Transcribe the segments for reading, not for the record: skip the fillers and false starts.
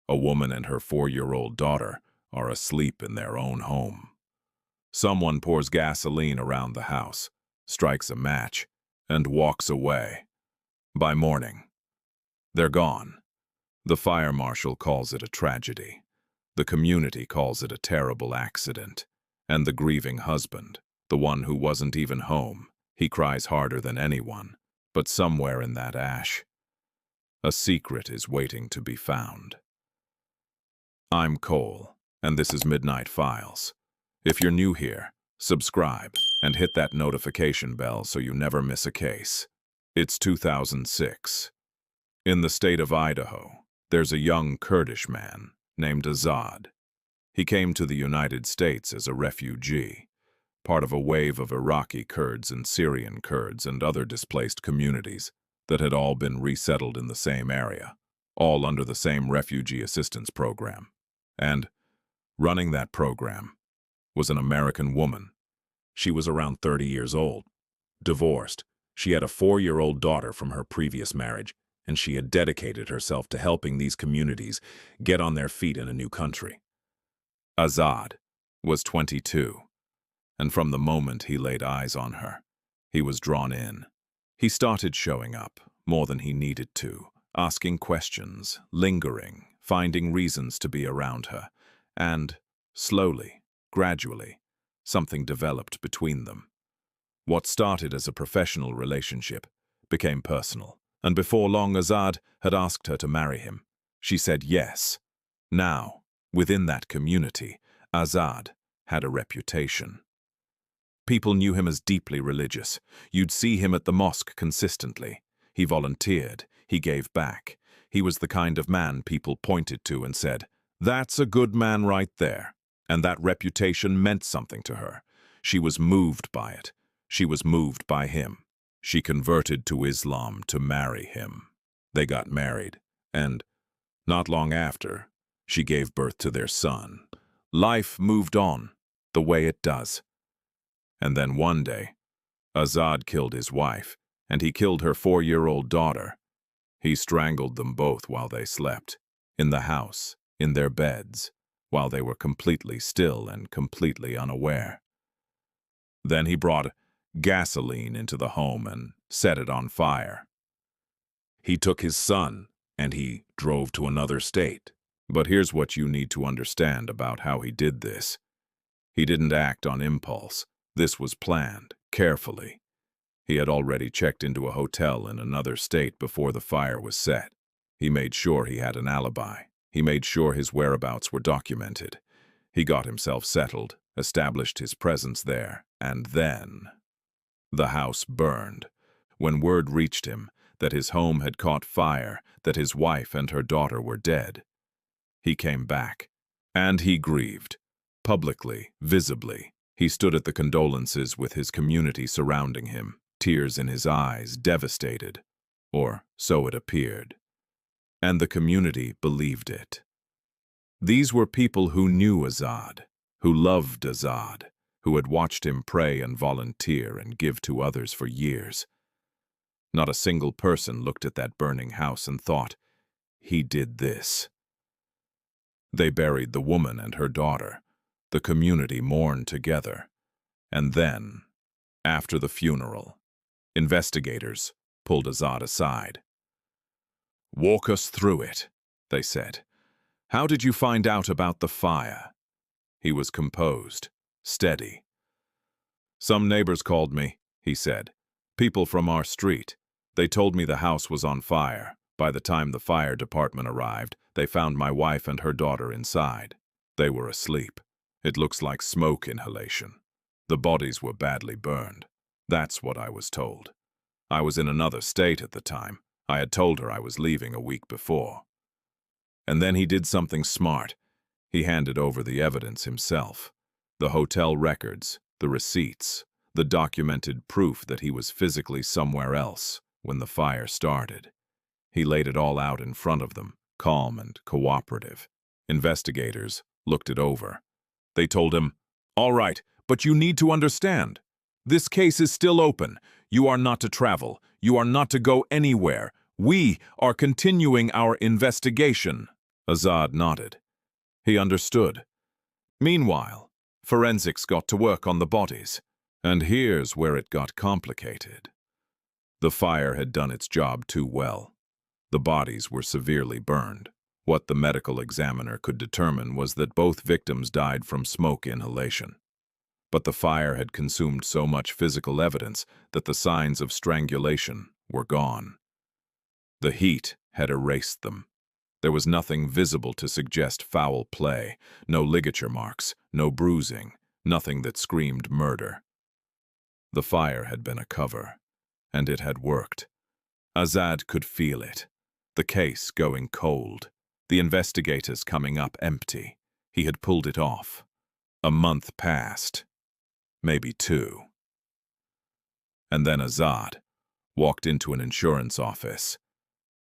A woman and her 4-year-old daughter are asleep in their own home. Someone pours gasoline around the house, strikes a match, and walks away. By morning, they're gone. The fire marshal calls it a tragedy. The community calls it a terrible accident. And the grieving husband, the one who wasn't even home, he cries harder than anyone. But somewhere in that ash, a secret is waiting to be found. I'm Cole, and this is Midnight Files. If you're new here, subscribe and hit that notification bell so you never miss a case. It's 2006. In the state of Idaho, there's a young Kurdish man named Azad. He came to the United States as a refugee, part of a wave of Iraqi Kurds and Syrian Kurds and other displaced communities that had all been resettled in the same area, all under the same refugee assistance program. And running that program was an American woman. She was around 30 years old, divorced. She had a 4-year-old daughter from her previous marriage, and she had dedicated herself to helping these communities get on their feet in a new country. Azad was 22, and from the moment he laid eyes on her, he was drawn in. He started showing up, more than he needed to, asking questions, lingering, finding reasons to be around her, and, slowly, gradually, something developed between them. What started as a professional relationship became personal, and before long Azad had asked her to marry him. She said yes. Now, within that community, Azad had a reputation. People knew him as deeply religious. You'd see him at the mosque consistently. He volunteered. He gave back. He was the kind of man people pointed to and said, "That's a good man right there." And that reputation meant something to her. She was moved by it. She was moved by him. She converted to Islam to marry him. They got married, and not long after, she gave birth to their son. Life moved on, the way it does. And then one day, Azad killed his wife, and he killed her 4-year-old daughter. He strangled them both while they slept, in the house, in their beds, while they were completely still and completely unaware. Then he brought gasoline into the home and set it on fire. He took his son, and he drove to another state. But here's what you need to understand about how he did this. He didn't act on impulse. This was planned, carefully. He had already checked into a hotel in another state before the fire was set. He made sure he had an alibi. He made sure his whereabouts were documented. He got himself settled, established his presence there, and then the house burned. When word reached him that his home had caught fire, that his wife and her daughter were dead, he came back, and he grieved. Publicly, visibly, he stood at the condolences with his community surrounding him, tears in his eyes, devastated, or so it appeared. And the community believed it. These were people who knew Azad, who loved Azad, who had watched him pray and volunteer and give to others for years. Not a single person looked at that burning house and thought, "He did this." They buried the woman and her daughter. The community mourned together. And then, after the funeral, investigators pulled Azad aside. "Walk us through it," they said. "How did you find out about the fire?" He was composed, steady. "Some neighbors called me," he said. "People from our street. They told me the house was on fire. By the time the fire department arrived, they found my wife and her daughter inside. They were asleep. It looks like smoke inhalation. The bodies were badly burned. That's what I was told. I was in another state at the time. I had told her I was leaving a week before." And then he did something smart. He handed over the evidence himself. The hotel records, the receipts, the documented proof that he was physically somewhere else when the fire started. He laid it all out in front of them, calm and cooperative. Investigators looked it over. They told him, "All right, but you need to understand. This case is still open. You are not to travel. You are not to go anywhere. We are continuing our investigation." Azad nodded. He understood. Meanwhile, forensics got to work on the bodies, and here's where it got complicated. The fire had done its job too well. The bodies were severely burned. What the medical examiner could determine was that both victims died from smoke inhalation. But the fire had consumed so much physical evidence that the signs of strangulation were gone. The heat had erased them. There was nothing visible to suggest foul play, no ligature marks, no bruising, nothing that screamed murder. The fire had been a cover, and it had worked. Azad could feel it. The case going cold, the investigators coming up empty. He had pulled it off. A month passed. Maybe 2. And then Azad walked into an insurance office.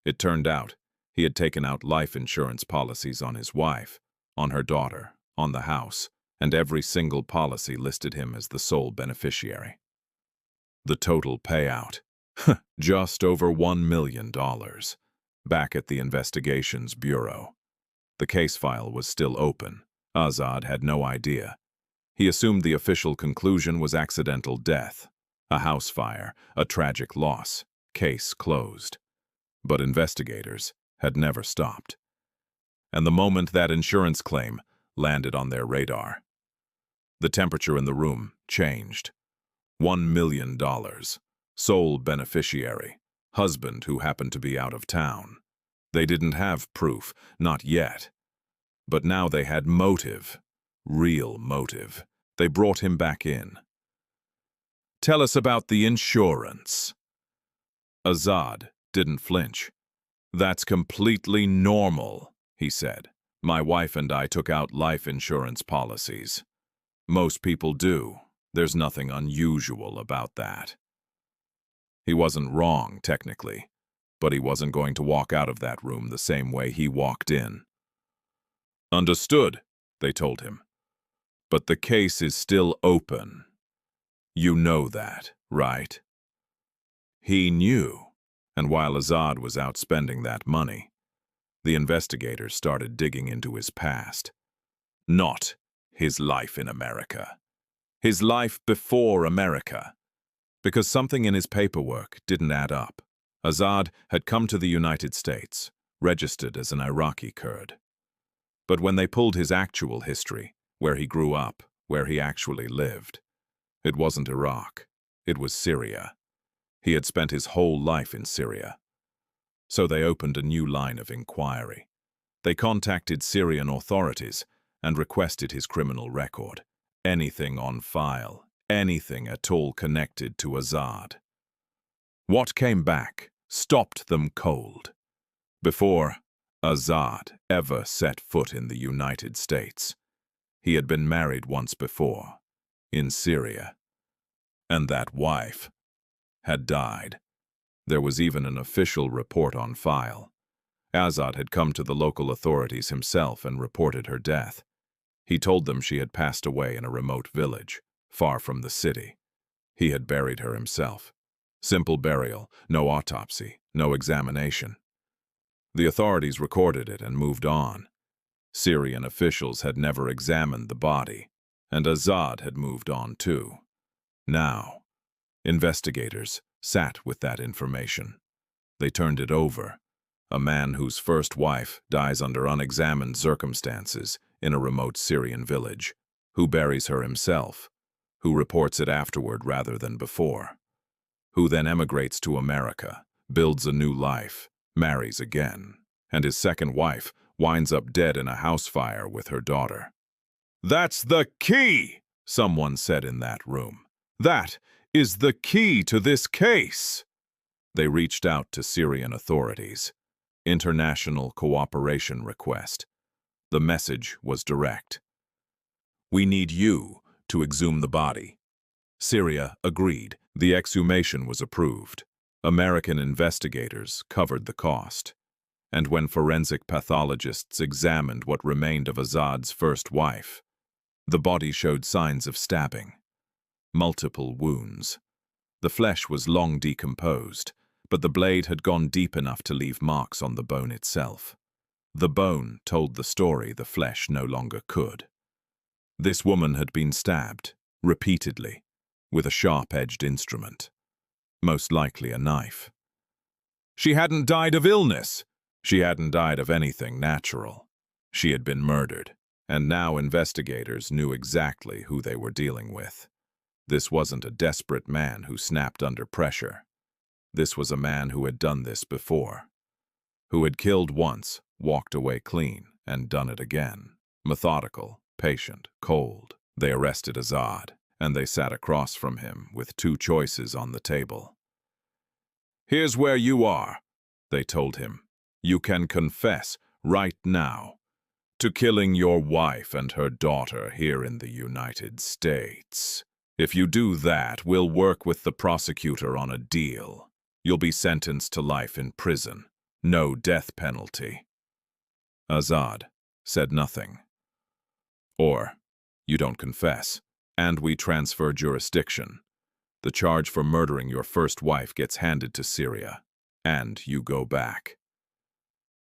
It turned out he had taken out life insurance policies on his wife, on her daughter, on the house, and every single policy listed him as the sole beneficiary. The total payout, just over $1 million, back at the Investigations Bureau. The case file was still open. Azad had no idea. He assumed the official conclusion was accidental death, a house fire, a tragic loss, case closed. But investigators had never stopped. And the moment that insurance claim landed on their radar, the temperature in the room changed. $1 million, sole beneficiary, husband who happened to be out of town. They didn't have proof, not yet. But now they had motive, real motive. They brought him back in. "Tell us about the insurance." Azad didn't flinch. "That's completely normal," he said. "My wife and I took out life insurance policies. Most people do. There's nothing unusual about that." He wasn't wrong, technically, but he wasn't going to walk out of that room the same way he walked in. "Understood," they told him. "But the case is still open. You know that, right?" He knew. And while Azad was out spending that money, the investigators started digging into his past. Not his life in America. His life before America. Because something in his paperwork didn't add up. Azad had come to the United States, registered as an Iraqi Kurd. But when they pulled his actual history, where he grew up, where he actually lived, it wasn't Iraq. It was Syria. He had spent his whole life in Syria. So they opened a new line of inquiry. They contacted Syrian authorities and requested his criminal record. Anything on file, anything at all connected to Azad. What came back stopped them cold. Before Azad ever set foot in the United States, he had been married once before, in Syria. And that wife had died. There was even an official report on file. Azad had come to the local authorities himself and reported her death. He told them she had passed away in a remote village, far from the city. He had buried her himself. Simple burial, no autopsy, no examination. The authorities recorded it and moved on. Syrian officials had never examined the body, and Azad had moved on too. Now, investigators sat with that information. They turned it over. A man whose first wife dies under unexamined circumstances in a remote Syrian village, who buries her himself, who reports it afterward rather than before, who then emigrates to America, builds a new life, marries again, and his second wife winds up dead in a house fire with her daughter. "That's the key," someone said in that room. "That is the key to this case." They reached out to Syrian authorities. International cooperation request. The message was direct. "We need you to exhume the body." Syria agreed. The exhumation was approved. American investigators covered the cost. And when forensic pathologists examined what remained of Azad's first wife, the body showed signs of stabbing. Multiple wounds. The flesh was long decomposed, but the blade had gone deep enough to leave marks on the bone itself. The bone told the story the flesh no longer could. This woman had been stabbed, repeatedly, with a sharp-edged instrument, most likely a knife. She hadn't died of illness. She hadn't died of anything natural. She had been murdered, and now investigators knew exactly who they were dealing with. This wasn't a desperate man who snapped under pressure. This was a man who had done this before, who had killed once, walked away clean, and done it again. Methodical, patient, cold. They arrested Azad, and they sat across from him with two choices on the table. "Here's where you are," they told him. "You can confess right now to killing your wife and her daughter here in the United States. If you do that, we'll work with the prosecutor on a deal. You'll be sentenced to life in prison. No death penalty." Azad said nothing. "Or, you don't confess, and we transfer jurisdiction. The charge for murdering your first wife gets handed to Syria, and you go back."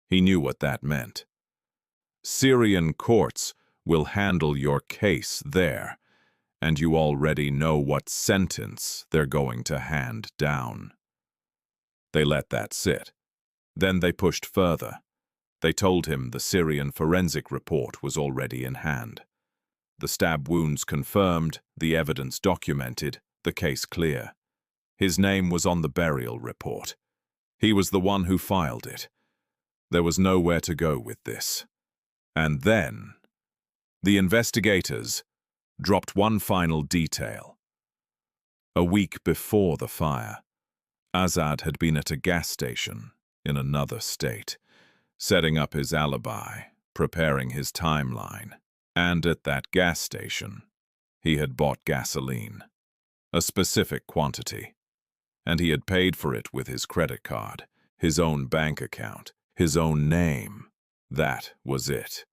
He knew what that meant. Syrian courts will handle your case there, and you already know what sentence they're going to hand down. They let that sit. Then they pushed further. They told him the Syrian forensic report was already in hand. The stab wounds confirmed, the evidence documented, the case clear. His name was on the burial report. He was the one who filed it. There was nowhere to go with this. And then, the investigators dropped one final detail. A week before the fire, Azad had been at a gas station in another state, setting up his alibi, preparing his timeline. And at that gas station, he had bought gasoline, a specific quantity, and he had paid for it with his credit card, his own bank account, his own name. That was it.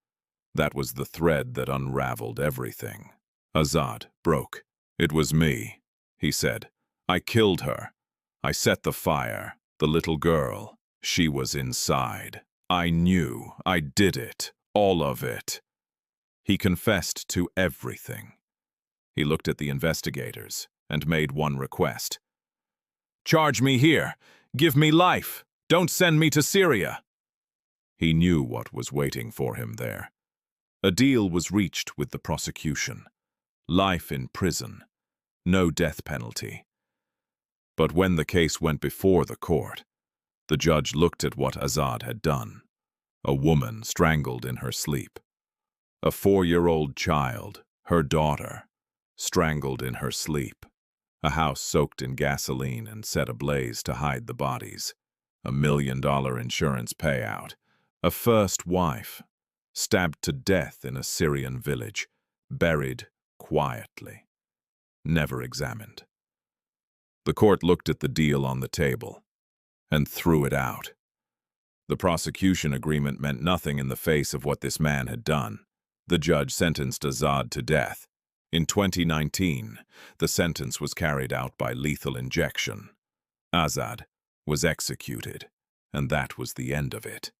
That was the thread that unraveled everything. Azad broke. "It was me," he said. "I killed her. I set the fire. The little girl. She was inside. I knew. I did it. All of it." He confessed to everything. He looked at the investigators and made one request. "Charge me here. Give me life. Don't send me to Syria." He knew what was waiting for him there. A deal was reached with the prosecution. Life in prison. No death penalty. But when the case went before the court, the judge looked at what Azad had done. A woman strangled in her sleep. A 4-year-old child, her daughter, strangled in her sleep. A house soaked in gasoline and set ablaze to hide the bodies. $1 million insurance payout. A first wife, stabbed to death in a Syrian village, buried quietly, never examined. The court looked at the deal on the table and threw it out. The prosecution agreement meant nothing in the face of what this man had done. The judge sentenced Azad to death. In 2019, the sentence was carried out by lethal injection. Azad was executed, and that was the end of it.